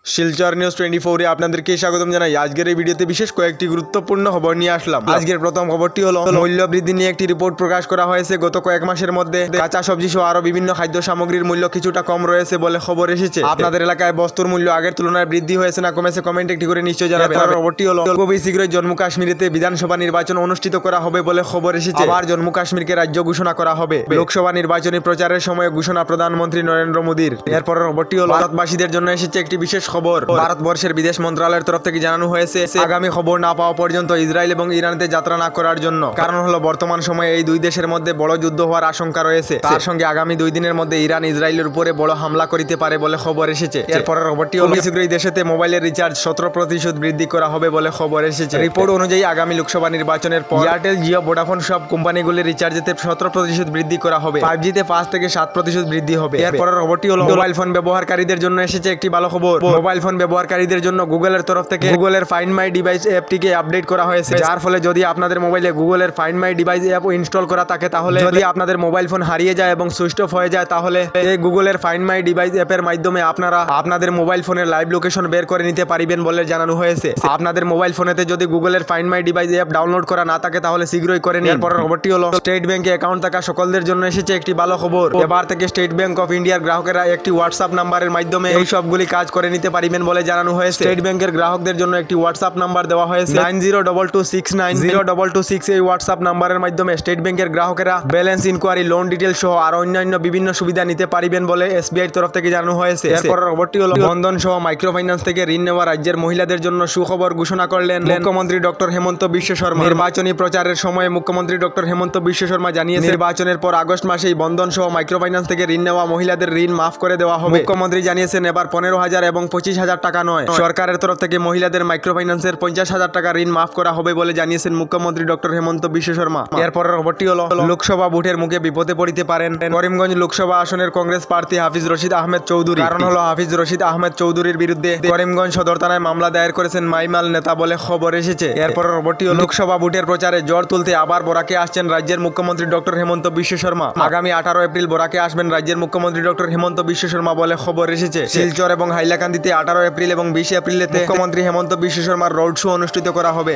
Silchar news 24 এ আপনাদেরকে স্বাগতম জানাই। আজকের এই ভিডিওতে বিশেষ কয়েকটি গুরুত্বপূর্ণ খবর নিয়ে আসলাম। আজকের প্রথম খবরটি হলো মূল্য বৃদ্ধি নিয়ে একটি রিপোর্ট প্রকাশ করা হয়েছে। গত কয়েক মাসের মধ্যে কাঁচা সবজি সহ আরো বিভিন্ন খাদ্য সামগ্রীর মূল্য কিছুটা কম রয়েছে বলে খবর এসেছে। আপনাদের এলাকায় বস্তুর মূল্য আগের তুলনায় বৃদ্ধি হয়েছে না কমেছে, কমেন্ট একটি করে নিশ্চয়ই জানাবেন। খবরটি হলো খুবই শীঘ্রই জম্মু কাশ্মীরেতে বিধানসভা নির্বাচন অনুষ্ঠিত করা হবে বলে খবর এসেছে। আবার জম্মু কাশ্মীরকে রাজ্য ঘোষণা করা হবে। লোকসভা নির্বাচনী প্রচারের সময় ঘোষণা প্রধানমন্ত্রী নরেন্দ্র মোদীর। এরপর খবরটি হলো ভারতবাসীদের জন্য এসেছে একটি বিশেষ খবর। ভারতবর্ষের বিদেশ মন্ত্রণালয়ের তরফ থেকে জানানো হয়েছে আগামী খবর না পাওয়া পর্যন্ত ইসরায়েল এবং ইরানতে যাত্রা না করার জন্য। কারণ হলো বর্তমান সময়ে এই দুই দেশের মধ্যে বড় যুদ্ধ হওয়ার আশঙ্কা রয়েছে। তার সঙ্গে আগামী 2 দিনের মধ্যে ইরান ইসরায়েলের উপরে বড় হামলা করিতে পারে বলে খবর এসেছে। এরপরের খবরটি হলো শীঘ্রই দেশেতে মোবাইলের রিচার্জ 17% বৃদ্ধি করা হবে বলে খবর এসেছে। রিপোর্ট অনুযায়ী আগামী লোকসভা নির্বাচনের পর এয়ারটেল, জিও, ভোডাফোন সব কোম্পানিগুলির রিচার্জেতে 17% বৃদ্ধি করা হবে। 5G তে 5 থেকে 7% বৃদ্ধি হবে। এরপরের খবরটি হলো মোবাইল ফোন ব্যবহারকারীদের জন্য এসেছে একটি ভালো খবর। মোবাইল ফোন ব্যবহারকারীদের জন্য গুগলের তরফ থেকে গুগলের ফাইন্ড মাই ডিভাইস অ্যাপটিকে আপডেট করা হয়েছে। যার ফলে যদি আপনাদের মোবাইলে গুগলের find my device app install করা থাকে, তাহলে যদি আপনাদের মোবাইল ফোন হারিয়ে যায় এবং সুইচ অফ হয়ে যায়, তাহলে এই গুগলের ফাইন্ড মাই ডিভাইস অ্যাপের মাধ্যমে আপনারা আপনাদের মোবাইল ফোনের লাইভ লোকেশন বের করে নিতে পারবেন বলে জানানো হয়েছে। আপনাদের মোবাইল ফোনেতে যদি গুগলের find my device app download করা না থাকে, তাহলে শীঘ্রই করে নিন। এরপরের খবরটি হলো স্টেট ব্যাংকে অ্যাকাউন্ট থাকা সকলদের জন্য এসেছে একটি ভালো খবর। এবার থেকে স্টেট ব্যাংক অফ ইন্ডিয়ার গ্রাহকেরা একটি হোয়াটসঅ্যাপ নাম্বারের মাধ্যমে এই সবগুলি কাজ করে নিতে পারবেন বলে জানানো হয়েছে। স্টেট ব্যাংকের গ্রাহকদের জন্য একটি হোয়াটসঅ্যাপ নাম্বার দেওয়া হয়েছে 9022690026। এই হোয়াটসঅ্যাপ নাম্বারের মাধ্যমে স্টেট ব্যাংকের গ্রাহকেরা ব্যালেন্স ইনকোয়ারি, লোন ডিটেল সহ আর অন্যান্য বিভিন্ন সুবিধা নিতে পারবেন বলে এসবিআই তরফ থেকে জানানো হয়েছে। এরপরের খবরটি হলো বন্ধন সহ মাইক্রো ফাইন্যান্স থেকে ঋণ নেওয়া রাজ্যের মহিলাদের জন্য সুখবর ঘোষণা করলেন মুখ্যমন্ত্রী ডক্টর হেমন্ত বিশ্ব শর্মা। নির্বাচনী প্রচারের সময় মুখ্যমন্ত্রী ডক্টর হেমন্ত বিশ্ব শর্মা জানিয়েছেন নির্বাচনের পর আগস্ট মাসেই বন্ধন সহ মাইক্রো ফাইন্যান্স থেকে ঋণ নেওয়া মহিলাদের ঋণ মাফ করে দেওয়া হবে। মুখ্যমন্ত্রী জানিয়েছেন এবার 15,000 এবং 25,000 টাকা নয়, সরকারের তরফ থেকে মহিলাদের মাইক্রো ফাইন্যান্সের 50,000 টাকা ঋণ মাফ করা হবে বলে জানিয়েছেন মুখ্যমন্ত্রী ডক্টর হেমন্ত বিশ্ব শর্মা। এরপরের খবরটি হলো লোকসভা ভোটের মুখে বিপদে পড়তে পারেন করিমগঞ্জ লোকসভা আসনের কংগ্রেস প্রার্থী হাফিজ রশিদ আহমেদ চৌধুরী। কারণ হলো হাফিজ রশিদ আহমেদ চৌধুরীর বিরুদ্ধে করিমগঞ্জ সদর থানায় মামলা দায়ের করেছেন মাইমাল নেতা বলে খবর এসেছে। এরপরের খবরটি হলো লোকসভা ভোটের প্রচারে জোর তুলতে আবার বরাকে আসছেন রাজ্যের মুখ্যমন্ত্রী ডক্টর হেমন্ত বিশ্ব শর্মা। আগামী 18 এপ্রিল বরাকে আসবেন রাজ্যের মুখ্যমন্ত্রী ডক্টর হেমন্ত বিশ্ব শর্মা বলে খবর এসেছে। শিলচর এবং হাইলাকান্দিতে 18 এপ্রিল এবং 20 এপ্রিলেতে মুখ্যমন্ত্রী হেমন্ত বিশ্ব শর্মার রোড শো অনুষ্ঠিত করা হবে।